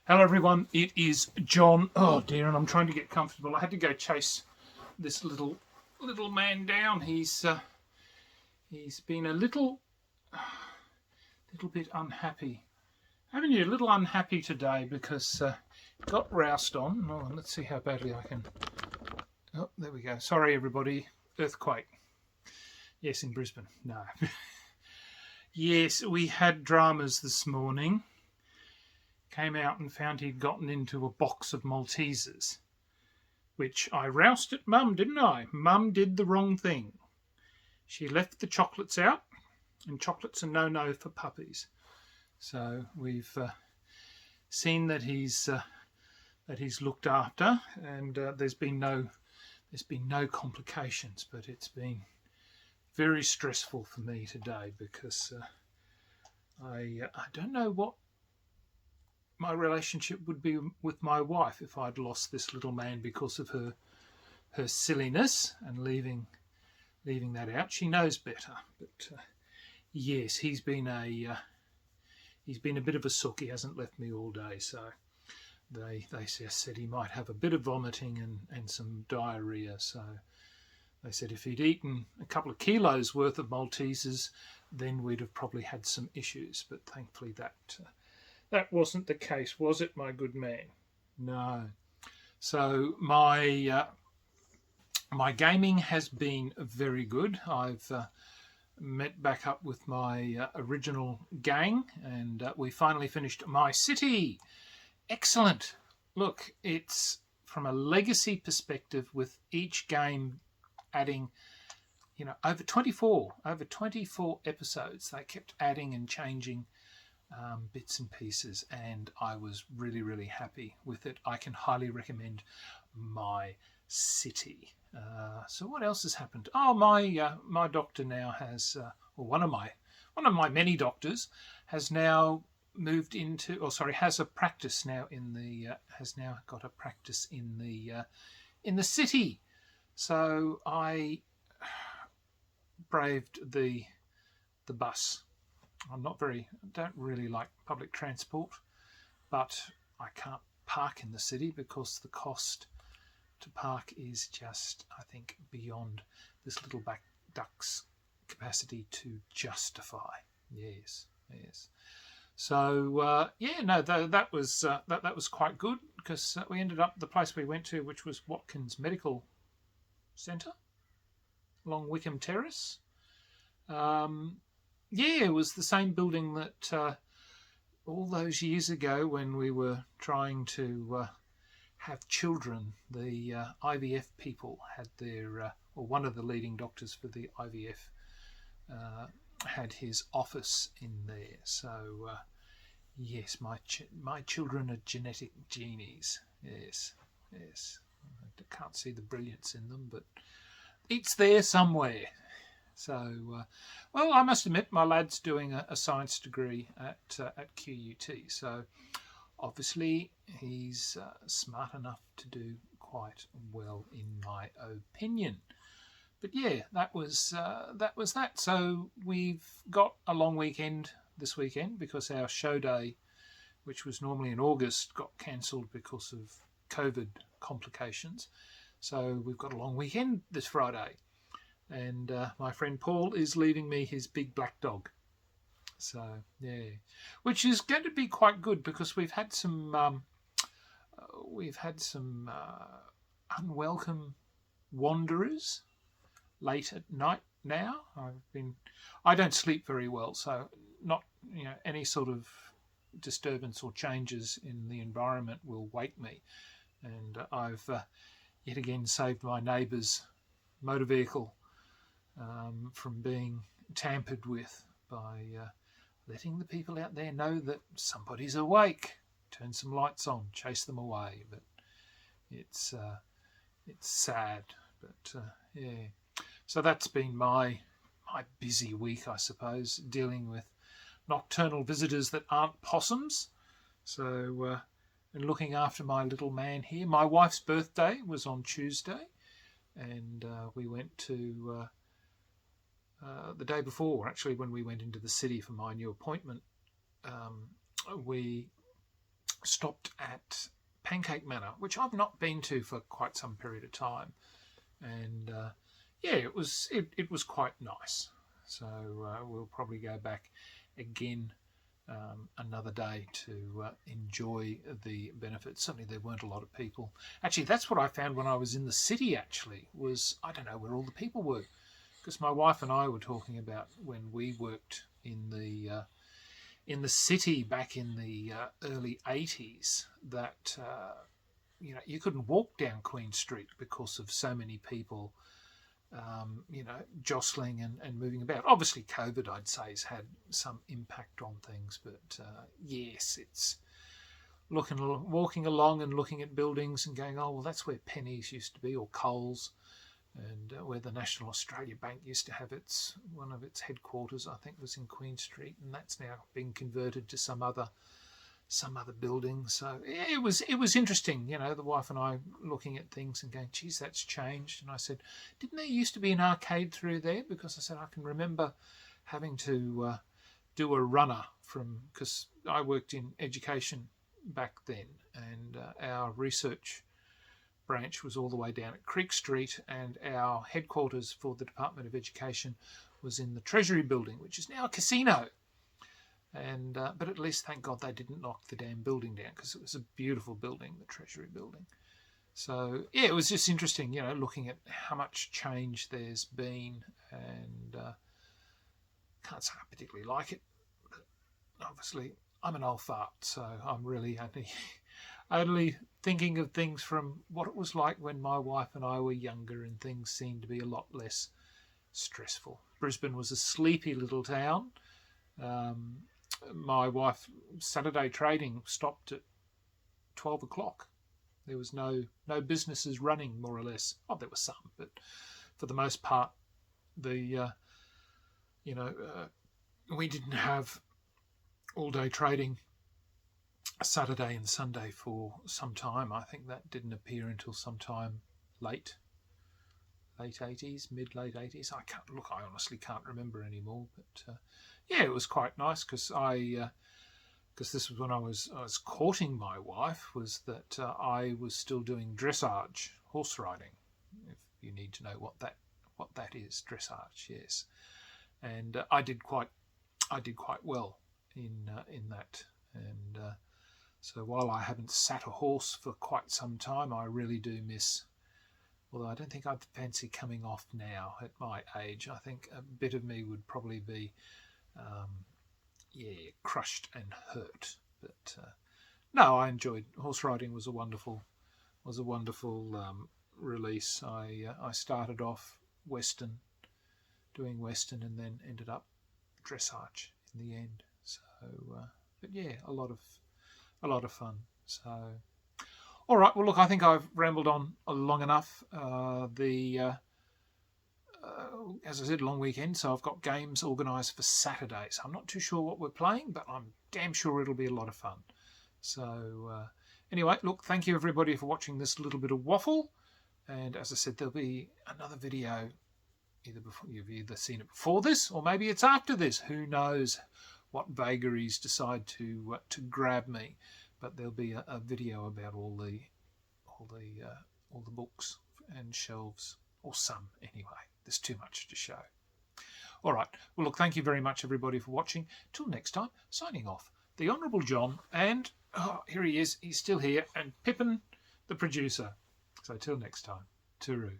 Hello everyone, it is John. Oh dear, and I'm trying to get comfortable. I had to go chase this little man down. He's been a little bit unhappy. Haven't you? A little unhappy today because got roused on. Oh, let's see how badly I can. Oh, there we go. Sorry everybody. Earthquake. Yes, in Brisbane. No. Yes, we had dramas this morning. Came out and found he'd gotten into a box of Maltesers, which I roused at Mum, didn't I? Mum did the wrong thing. She left the chocolates out, and chocolates are no-no for puppies. So we've seen that he's looked after, and there's been no complications, but it's been very stressful for me today because I don't know what my relationship would be with my wife if I'd lost this little man because of her silliness and leaving that out. She knows better, but yes, he's been a bit of a sook. He hasn't left me all day, so they said he might have a bit of vomiting and some diarrhea. So they said if he'd eaten a couple of kilos worth of Maltesers, then we'd have probably had some issues. But thankfully that wasn't the case, was it, my good man? No. So my gaming has been very good. I've met back up with my original gang, and we finally finished My City. Excellent. Look, it's from a legacy perspective, with each game adding, over 24 episodes. They kept adding and changing bits and pieces, and I was really, really happy with it. I can highly recommend My City. So what else has happened? Oh, my doctor now has, or one of my many doctors has now moved into, has a practice now has now got a practice in the city. So I braved the bus. Don't really like public transport, but I can't park in the city because the cost to park is just, I think, beyond this little black duck's capacity to justify. Yes. So that was quite good, because we ended up, the place we went to, which was Watkins Medical Centre along Wickham Terrace. It was the same building that all those years ago when we were trying to have children, the IVF people had their, or one of the leading doctors for the IVF had his office in there. So yes, my children are genetic genies. Yes. I can't see the brilliance in them, but it's there somewhere. So, I must admit, my lad's doing a science degree at QUT. So, obviously, he's smart enough to do quite well, in my opinion. But yeah, that was that. So we've got a long weekend this weekend because our show day, which was normally in August, got cancelled because of COVID complications. So we've got a long weekend this Friday. And my friend Paul is leaving me his big black dog. So, yeah. Which is going to be quite good because we've had some unwelcome wanderers late at night now. I don't sleep very well, so not, any sort of disturbance or changes in the environment will wake me. And I've yet again saved my neighbour's motor vehicle from being tampered with by letting the people out there know that somebody's awake. Turn some lights on, chase them away. But it's sad. But yeah. So that's been my busy week, I suppose, dealing with nocturnal visitors that aren't possums. So and looking after my little man here. My wife's birthday was on Tuesday, and we went to the day before, actually, when we went into the city for my new appointment, we stopped at Pancake Manor, which I've not been to for quite some period of time, and yeah, it was quite nice. So we'll probably go back again another day to enjoy the benefits. Certainly there weren't a lot of people. Actually, that's what I found when I was in the city, actually, was I don't know where all the people were, because my wife and I were talking about when we worked in the city back in the early 80s that you couldn't walk down Queen Street because of so many people jostling and moving about. Obviously, COVID, I'd say, has had some impact on things, but yes, it's walking along and looking at buildings and going, oh, well, that's where Penny's used to be, or Coles, and where the National Australia Bank used to have one of its headquarters, I think, was in Queen Street, and that's now been converted to some other building. So yeah, it was interesting, the wife and I looking at things and going, geez, that's changed. And I said, didn't there used to be an arcade through there? Because I said I can remember having to do a runner because I worked in education back then, and our research branch was all the way down at Creek Street, and our headquarters for the Department of Education was in the Treasury building, which is now a casino. And but at least, thank God, they didn't knock the damn building down, because it was a beautiful building, the Treasury building. So yeah, it was just interesting, looking at how much change there's been, and can't say I particularly like it. But obviously, I'm an old fart, so I'm really only thinking of things from what it was like when my wife and I were younger, and things seemed to be a lot less stressful. Brisbane was a sleepy little town. My wife, Saturday trading stopped at 12 o'clock. There was no businesses running, more or less. Oh, there were some, but for the most part, we didn't have all-day trading Saturday and Sunday for some time. I think that didn't appear until sometime late 80s, mid-late 80s. I honestly can't remember anymore, but yeah, it was quite nice, because this was when I was courting my wife, was that I was still doing dressage, horse riding, if you need to know what that is, dressage, yes. And I did quite well in that, and so while I haven't sat a horse for quite some time, I really do miss. Although I don't think I'd fancy coming off now at my age. I think a bit of me would probably be, crushed and hurt. But no, I enjoyed horse riding. Was a wonderful release. I started off doing Western, and then ended up dressage in the end. So, but yeah, a lot of fun. So. All right, well, look, I think I've rambled on long enough. As I said, long weekend, so I've got games organised for Saturday. So I'm not too sure what we're playing, but I'm damn sure it'll be a lot of fun. So anyway, look, thank you everybody for watching this little bit of waffle. And as I said, there'll be another video. You've either seen it before this, or maybe it's after this. Who knows what vagaries decide to grab me? But there'll be a video about all the books and shelves, or some anyway. There's too much to show. All right. Well, look, thank you very much, everybody, for watching. Till next time, signing off. The Honourable John, and here he is. He's still here, and Pippin, the producer. So till next time, tooroo.